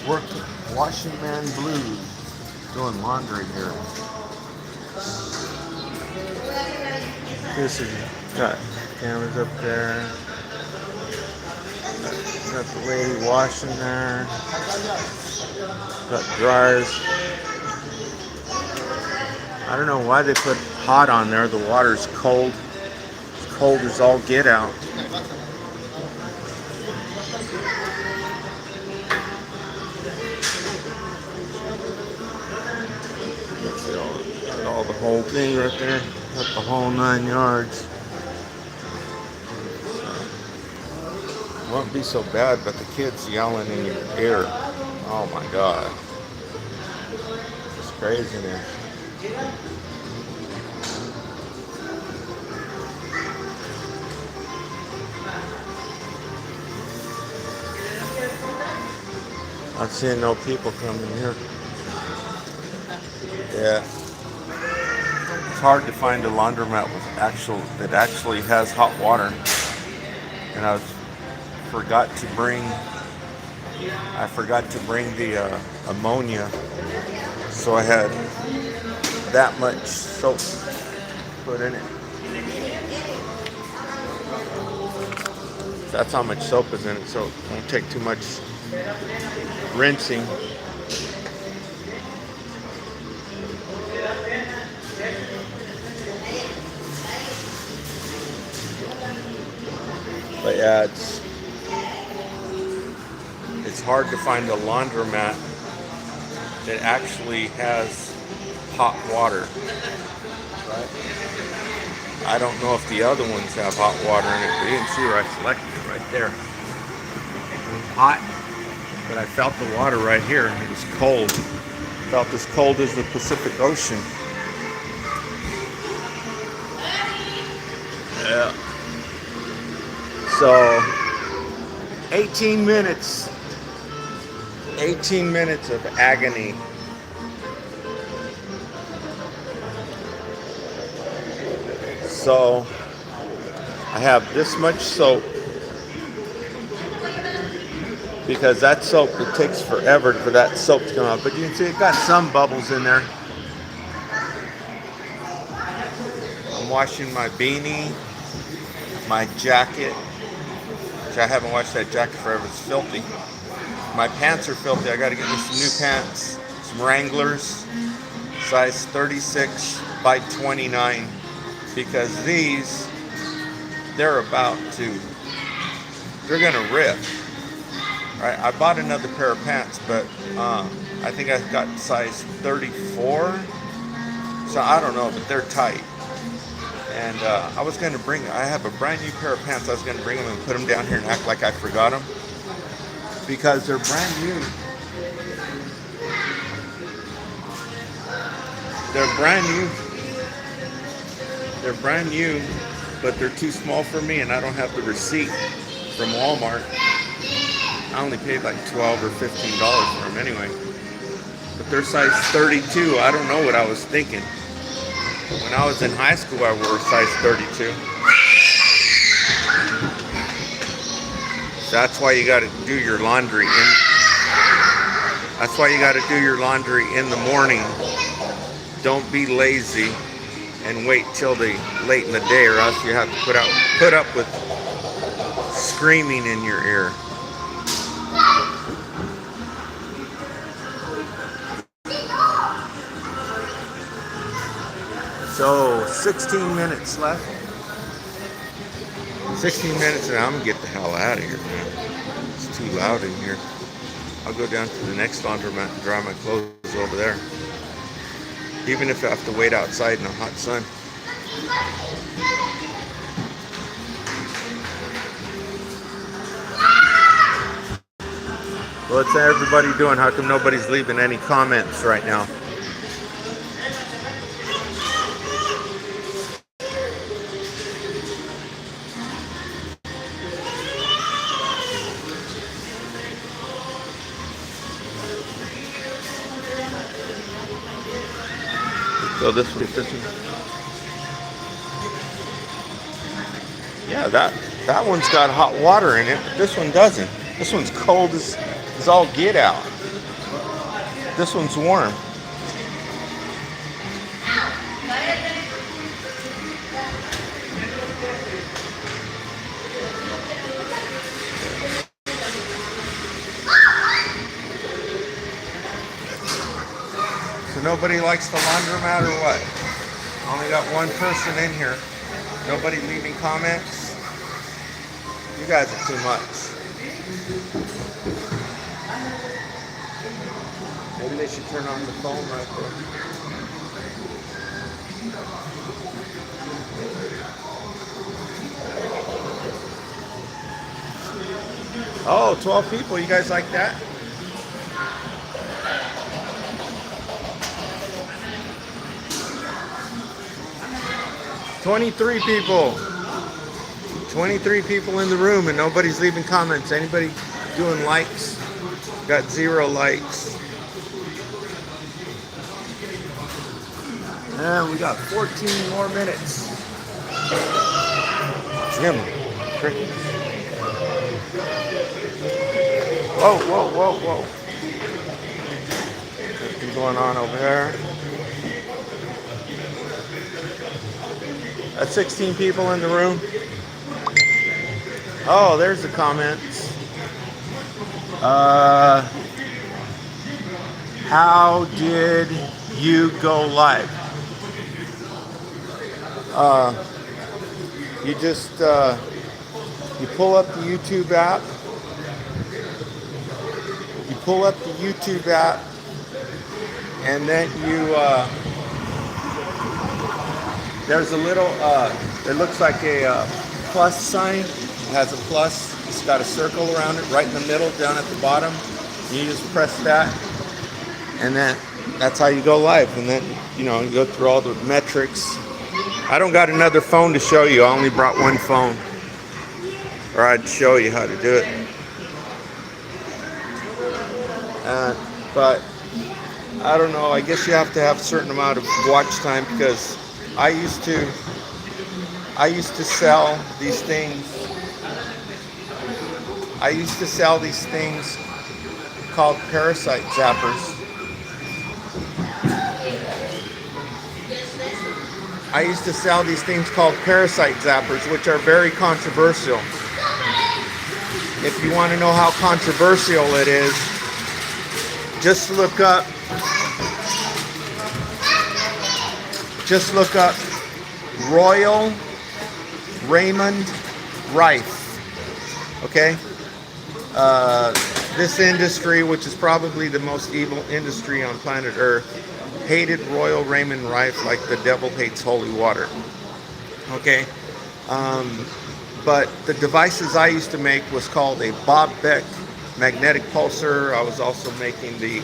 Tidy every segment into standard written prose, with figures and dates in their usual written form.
Work washing man blues. Doing laundry here. This is got cameras up there. Got the lady washing there. Got dryers. I don't know why they put hot on there. The water's cold. It's cold as all get out. Got all the whole thing right there. Got the whole 9 yards. Won't be so bad, but the kids yelling in your ear. Oh my God. It's craziness. I'm seeing no people coming here. Yeah. It's hard to find a laundromat that actually has hot water. And I forgot to bring the ammonia, so I had that much soap put in it. That's how much soap is in it, so it won't take too much rinsing. But yeah, it's hard to find a laundromat that actually has hot water. Right? I don't know if the other ones have hot water in it, but you can see where I selected it right there. Hot, but I felt the water right here. It was cold. Felt as cold as the Pacific Ocean. Yeah. So 18 minutes of agony. So I have this much soap because that soap, it takes forever for that soap to come out, but you can see it got some bubbles in there. I'm washing my beanie, my jacket, which I haven't washed that jacket forever, it's filthy. My pants are filthy. I gotta get me some new pants, some Wranglers, size 36 by 29, because these, they're gonna rip. Right? I bought another pair of pants, but I think I got size 34, so I don't know, but they're tight. And I have a brand new pair of pants. I was gonna bring them and put them down here and act like I forgot them, because they're brand new. They're brand new, but they're too small for me, and I don't have the receipt from Walmart. I only paid like $12 or $15 for them anyway. But they're size 32. I don't know what I was thinking. When I was in high school, I wore size 32. That's why you got to do your laundry in the morning. Don't be lazy and wait till late in the day, or else you have to put up with screaming in your ear. So 16 minutes left. 16 minutes and I'm gonna get the hell out of here, man. It's too loud in here. I'll go down to the next laundromat and dry my clothes over there. Even if I have to wait outside in the hot sun. What's everybody doing? How come nobody's leaving any comments right now? So this one. Yeah, that one's got hot water in it, but this one doesn't. This one's cold as all get out. This one's warm. So nobody likes the laundromat or what? Only got one person in here. Nobody leaving comments. You guys are too much. Maybe they should turn on the phone right there. Oh, 12 people. You guys like that? "23 people. 23 people in the room and nobody's leaving comments. Anybody doing likes? Got 0 likes. And we got 14 more minutes. Jim, crickets. Whoa, whoa, whoa, whoa. What's going on over there? That's 16 people in the room. Oh, there's the comments. How did you go live? You just you pull up the YouTube app. You pull up the YouTube app, and then you there's a little it looks like a plus sign. It has a plus. It's got a circle around it right in the middle, down at the bottom. You just press that, and then that's how you go live. And then you go through all the metrics. I don't got another phone to show you. I only brought one phone, or I'd show you how to do it. But I don't know. I guess you have to have a certain amount of watch time, because I used to sell these things. I used to sell these things called parasite zappers. I used to sell these things called parasite zappers, which are very controversial. If you want to know how controversial it is, just look up Royal Raymond Rife. Okay? This industry, which is probably the most evil industry on planet Earth, hated Royal Raymond Rife like the devil hates holy water. Okay? But the devices I used to make was called a Bob Beck magnetic pulsar. I was also making the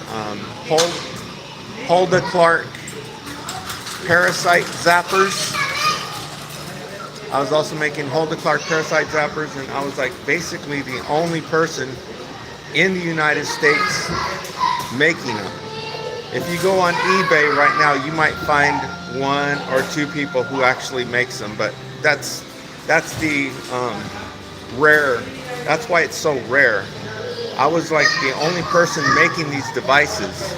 Hulda Clark parasite zappers. I was also making Hulda Clark parasite zappers, and I was like basically the only person in the United States making them. If you go on eBay right now, you might find 1 or 2 people who actually makes them, but that's the rare. That's why it's so rare. I was like the only person making these devices.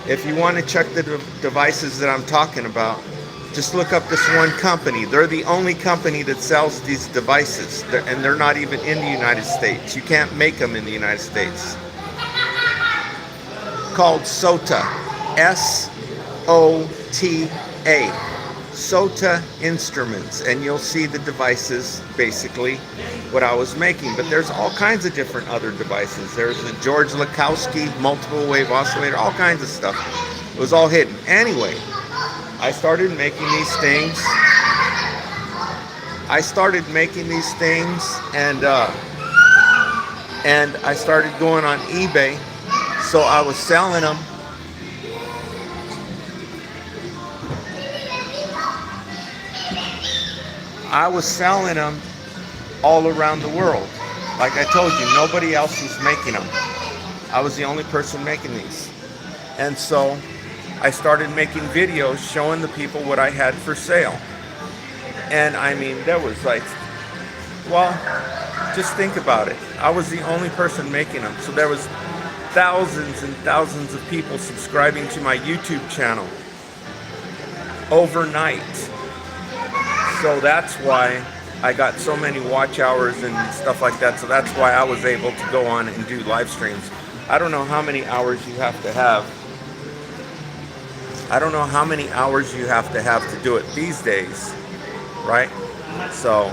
If you want to check the devices that I'm talking about, just look up this one company. They're the only company that sells these devices, and they're not even in the United States. You can't make them in the United States. Called SOTA, S-O-T-A, SOTA Instruments, and you'll see the devices, basically what I was making. But there's all kinds of different other devices. There's the George Lakowski multiple wave oscillator, all kinds of stuff. It was all hidden. Anyway, I started making these things. And I started going on eBay. So I was selling them. All around the world. Like I told you, nobody else was making them. I was the only person making these. And so I started making videos showing the people what I had for sale. And I mean, there was like, well, just think about it. I was the only person making them. So there was thousands and thousands of people subscribing to my YouTube channel overnight. So that's why I got so many watch hours and stuff like that. So that's why I was able to go on and do live streams. I don't know how many hours you have to have. I don't know how many hours you have to do it these days, right? So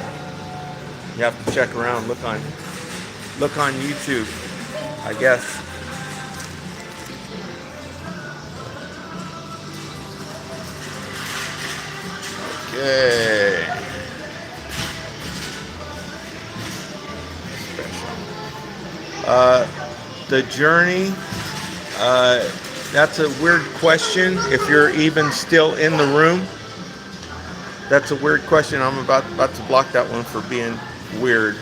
you have to check around, look on YouTube, I guess. Okay. The journey, that's a weird question. If you're even still in the room, that's a weird question. I'm about to block that one for being weird.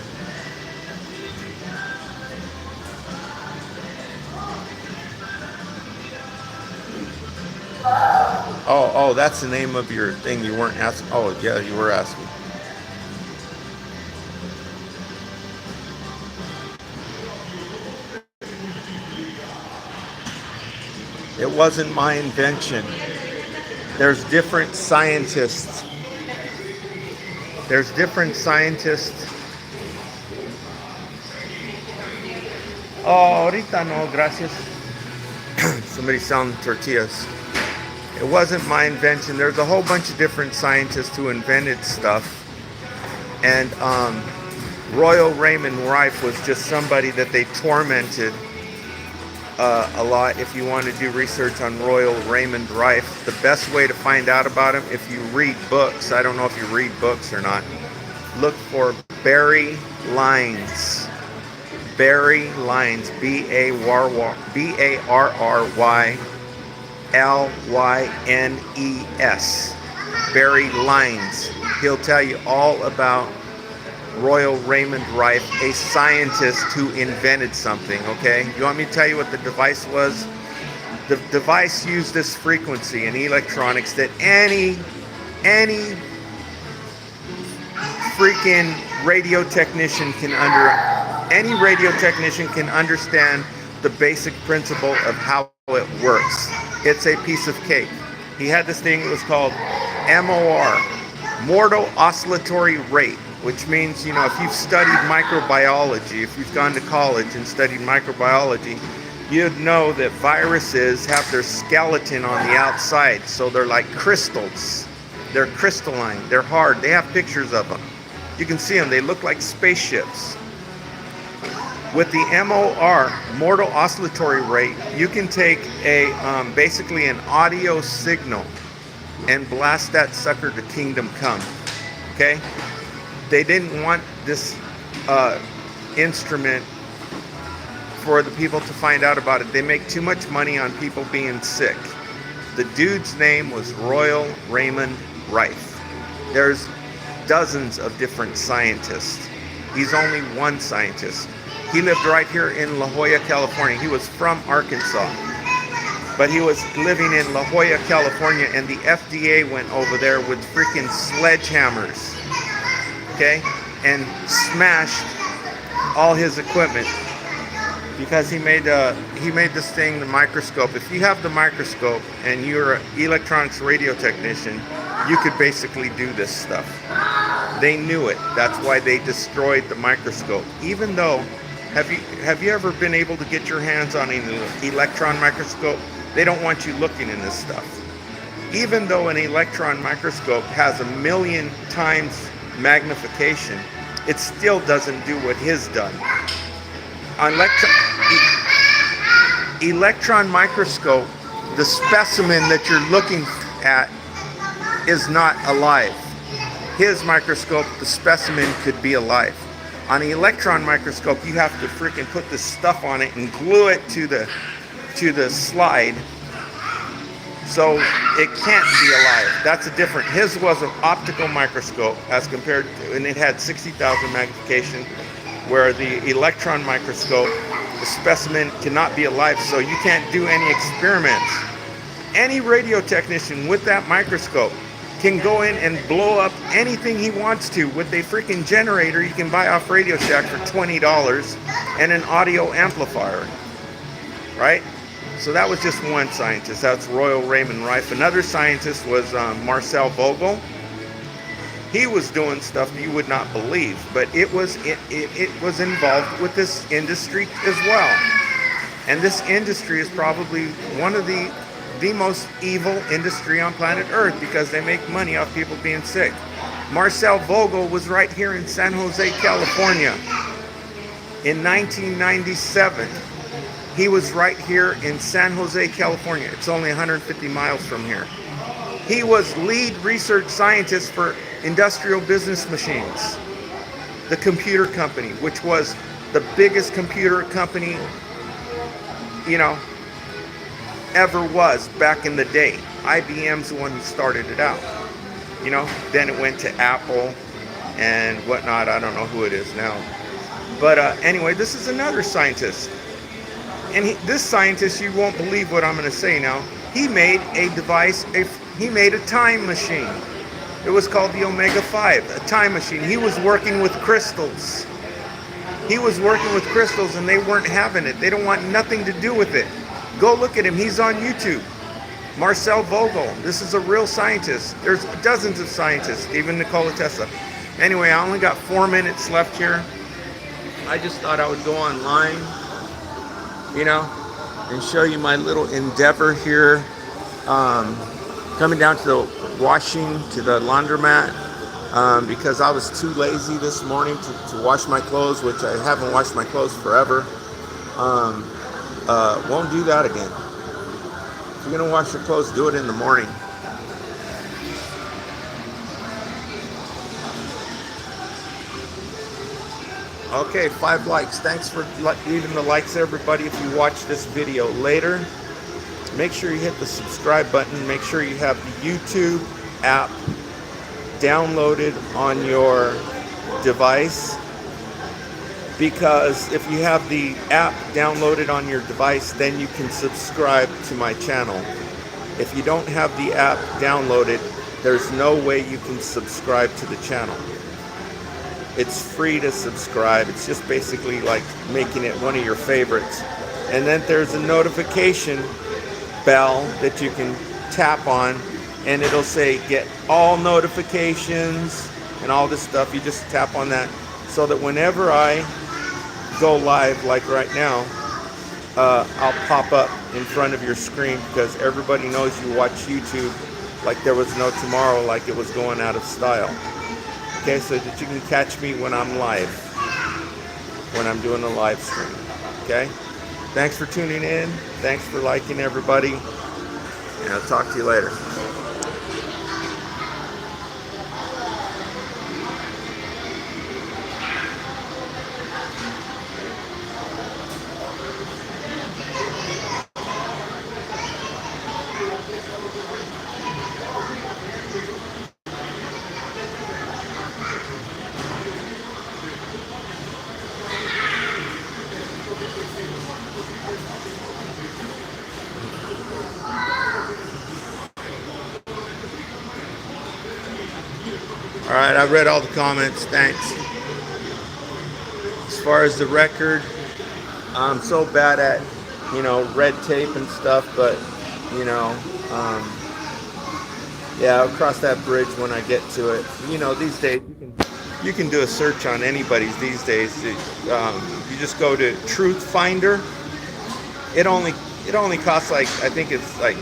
Oh, that's the name of your thing. You weren't asking. Oh, yeah, you were asking. It wasn't my invention. There's different scientists. Oh, ahorita no, gracias. Somebody's selling tortillas. It wasn't my invention. There's a whole bunch of different scientists who invented stuff. And Royal Raymond Rife was just somebody that they tormented a lot. If you want to do research on Royal Raymond Rife, the best way to find out about him, if you read books, I don't know if you read books or not, look for Barry Lynes. Barry Lynes, Barrylines. Barry Lynes. He'll tell you all about Royal Raymond Rife, a scientist who invented something, okay? You want me to tell you what the device was? The device used this frequency in electronics that any freaking radio technician can understand the basic principle of how it works. It's a piece of cake. He had this thing that was called MOR, Mortal Oscillatory Rate, which means, you know, if you've studied microbiology, if you've gone to college and studied microbiology, you'd know that viruses have their skeleton on the outside, so they're like crystals. They're crystalline, they're hard, they have pictures of them. You can see them, they look like spaceships. With the MOR, Mortal Oscillatory Rate, you can take a basically an audio signal and blast that sucker to kingdom come, okay? They didn't want this instrument for the people to find out about it. They make too much money on people being sick. The dude's name was Royal Raymond Rife. There's dozens of different scientists. He's only one scientist. He lived right here in La Jolla, California. He was from Arkansas, but he was living in La Jolla, California, and the FDA went over there with freaking sledgehammers, okay, and smashed all his equipment because he made this thing, the microscope. If you have the microscope and you're an electronics radio technician, you could basically do this stuff. They knew it. That's why they destroyed the microscope. Even though, have you ever been able to get your hands on an electron microscope? They don't want you looking in this stuff. Even though an electron microscope has 1,000,000 times magnification, it still doesn't do what his done. Electron microscope, the specimen that you're looking at is not alive. His microscope, the specimen could be alive. On an electron microscope, you have to freaking put this stuff on it and glue it to the slide, so it can't be alive. That's a different. His was an optical microscope as compared to, and it had 60,000 magnification, where the electron microscope, the specimen cannot be alive, so you can't do any experiments. Any radio technician with that microscope can go in and blow up anything he wants to with a freaking generator you can buy off Radio Shack for $20 and an audio amplifier. right? So that was just one scientist. That's Royal Raymond Rife. Another scientist was Marcel Vogel. He was doing stuff you would not believe, but it was involved with this industry as well. And this industry is probably one of the most evil industry on planet Earth, because they make money off people being sick. Marcel Vogel was right here in San Jose, California in 1997. He was right here in San Jose, California. It's only 150 miles from here. He was lead research scientist for Industrial Business Machines, the computer company, which was the biggest computer company, you know, ever was back in the day. IBM's the one who started it out. You know, then it went to Apple and whatnot. I don't know who it is now. But anyway, this is another scientist. And this scientist, you won't believe what I'm going to say now. He made a device, he made a time machine. It was called the Omega 5, a time machine. He was working with crystals. He was working with crystals, and they weren't having it. They don't want nothing to do with it. Go look at him. He's on YouTube. Marcel Vogel. This is a real scientist. There's dozens of scientists, even Nikola Tesla. Anyway, I only got 4 minutes left here. I just thought I would go online, you know, and show you my little endeavor here. Coming down to the washing, to the laundromat, because I was too lazy this morning to wash my clothes, which I haven't washed my clothes forever. Won't do that again. If you're gonna wash your clothes, do it in the morning. Okay, 5 likes. Thanks for leaving the likes, everybody. If you watch this video later, make sure you hit the subscribe button. Make sure you have the YouTube app downloaded on your device, because if you have the app downloaded on your device, then you can subscribe to my channel. If you don't have the app downloaded, there's no way you can subscribe to the channel. It's free to subscribe. It's just basically like making it one of your favorites. And then there's a notification bell that you can tap on, and it'll say get all notifications and all this stuff. You just tap on that, so that whenever I go live, like right now, I'll pop up in front of your screen, because everybody knows you watch YouTube like there was no tomorrow, like it was going out of style. Okay, so that you can catch me when I'm live, when I'm doing a live stream. Okay, thanks for tuning in. Thanks for liking, everybody, and I'll talk to you later. All right, I read all the comments. Thanks. As far as the record, I'm so bad at, you know, red tape and stuff, but, you know, yeah, I'll cross that bridge when I get to it. You know, these days you can do a search on anybody's these days. You just go to Truth Finder. It only costs, like, I think it's like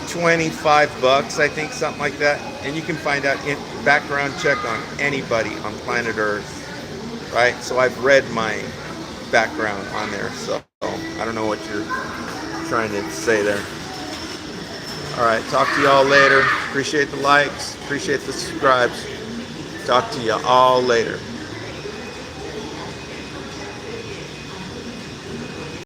$25, I think, something like that, and you can find out background check on anybody on planet Earth, right? So I've read my background on there, so I don't know what you're trying to say there. All right, talk to you all later. Appreciate the likes, appreciate the subscribes. Talk to you all later.